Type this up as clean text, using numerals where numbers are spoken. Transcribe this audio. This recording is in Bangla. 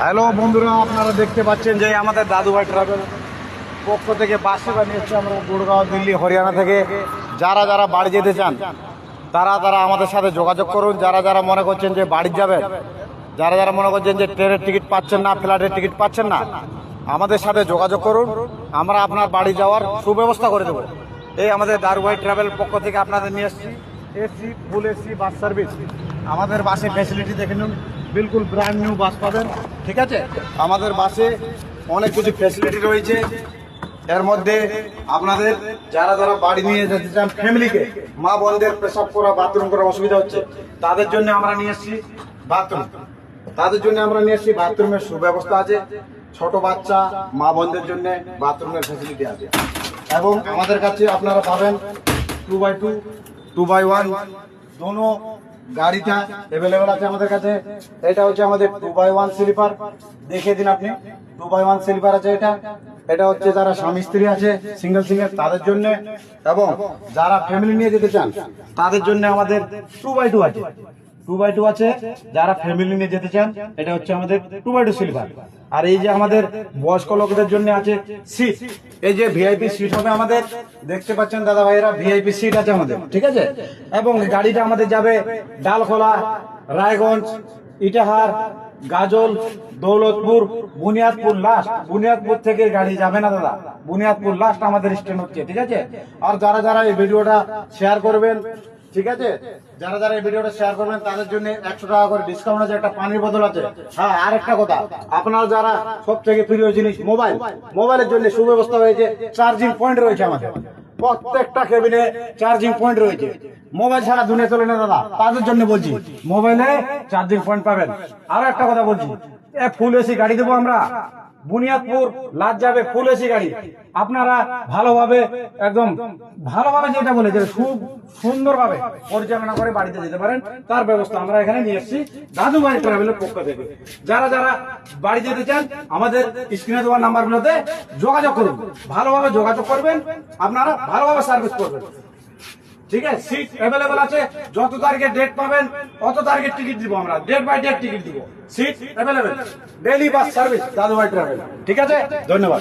হ্যালো বন্ধুরা, আপনারা দেখতে পাচ্ছেন যে আমাদের দাদুভাই ট্রাভেল পক্ষ থেকে বাস সেবা নিয়ে এসেছি আমরা গুড়গাঁও, দিল্লি, হরিয়ানা থেকে। যারা যারা বাড়ি যেতে চান তারা তারা আমাদের সাথে যোগাযোগ করুন। যারা যারা মনে করছেন যে বাড়ি যাবেন, যারা যারা মনে করছেন যে ট্রেনের টিকিট পাচ্ছেন না, ফ্লাইটের টিকিট পাচ্ছেন না, আমাদের সাথে যোগাযোগ করুন। আমরা আপনার বাড়ি যাওয়ার সুব্যবস্থা করে দেবো। এই আমাদের দাদুভাই ট্রাভেল পক্ষ থেকে আপনাদের নিয়ে এসেছি এসি, ফুল এসি বাস সার্ভিস। আমাদের বাসে ফ্যাসিলিটি দেখে নিন, বিলকুল ব্র্যান্ড নিউ বাস পাবেন। ঠিক আছে, আমাদের বাসে অনেক কিছু ফ্যাসিলিটি রয়েছে। এর মধ্যে আপনাদের যারা যারা বাড়ি নিয়ে যেতে চান, ফ্যামিলিকে, মা বোনদের পেশাব করা, বাথরুম করা অসুবিধা হচ্ছে, তাদের জন্য আমরা নিয়ে এসেছি বাথরুম। তাদের জন্য আমরা নিয়ে এসেছি বাথরুমের সুব্যবস্থা আছে। ছোট বাচ্চা, মা বোনদের জন্য বাথরুমের ফ্যাসিলিটি আছে। এবং আমাদের কাছে আপনারা পাবেন 2x2, 2x1 দোনো গাড়িটা অ্যাভেলেবেল আছে আমাদের কাছে। এটা হচ্ছে আমাদের 2x1 স্লিপার, দেখে দিন আপনি। 2x1 স্লিপার আছে এটা। এটা হচ্ছে যারা স্বামী স্ত্রী আছে, সিঙ্গেল সিঙ্গেল, তাদের জন্য। এবং যারা ফ্যামিলি নিয়ে যেতে চান তাদের জন্য আমাদের 2x2 আছে। 2x2 আছে, যারা ফ্যামিলি নিয়ে যেতে চান, এটা হচ্ছে আমাদের 2x2 স্লিপার। আর এই যে আমাদের বয়স্ক লোকদের জন্য আছে সিট, এই যে ভিআইপি সিট হবে আমাদের। দেখতে পাচ্ছেন দাদা ভাইয়েরা, ভিআইপি সিট আছে আমাদের। ঠিক আছে, এবং গাড়িটা আমাদের যাবে ডালখোলা, রায়গঞ্জ, ইটাহার, গাজল, দৌলতপুর, বুনিয়াদপুর লাস্ট। বুনিয়াদপুর থেকে গাড়ি যাবে না দাদা, বুনিয়াদপুর লাস্ট আমাদের স্ট্যান্ড হচ্ছে। ঠিক আছে, আর যারা যারা এই ভিডিওটা শেয়ার করবেন, ঠিক আছে, যারা যারা এই ভিডিওটা শেয়ার করবেন তাদের জন্য 100 টাকা করে ডিসকাউন্ট আছে, একটা পানির বোতল আছে। হ্যাঁ, আর একটা কথা, আপনারা যারা সব থেকে প্রিয় জিনিস মোবাইল, মোবাইলের জন্য সুব্যবস্থা হয়েছে। চার্জিং পয়েন্ট রয়েছে আমাদের প্রত্যেকটা কেবিনে, চার্জিং পয়েন্ট রয়েছে। মোবাইল ছাড়া দুনিয়া চলে না দাদা, তাদের জন্য বলছি মোবাইলে চার্জিং পয়েন্ট পাবেন। আরো একটা কথা বলছি, ফুল এসি গাড়ি দেবো আমরা। বুনিয়াদপুর লাজ যাবে ফুল এসি গাড়ি। আপনারা ভালোভাবে, একদম ভালোভাবে, যেটা বলে যে খুব সুন্দরভাবে পরিচালনা করে বাড়িতে যেতে পারেন, তার ব্যবস্থা আমরা এখানে নিয়ে এসেছি দাদুভাই ট্রাভেলের পক্ষ থেকে। যারা যারা বাড়ি যেতে চান আমাদের স্ক্রিনে দেওয়া নাম্বারগুলোতে যোগাযোগ করুন। ভালোভাবে যোগাযোগ করবেন, আপনারা ভালোভাবে সার্ভিস করবেন। ঠিক আছে, সিট অ্যাভেলেবেল আছে। যত তারিখে ডেট পাবেন তত তারিখে টিকিট দিব আমরা, ডেট বাই ডেট টিকিট দিব। Seat available, daily bus service Dadubhai travel. ঠিক আছে, ধন্যবাদ।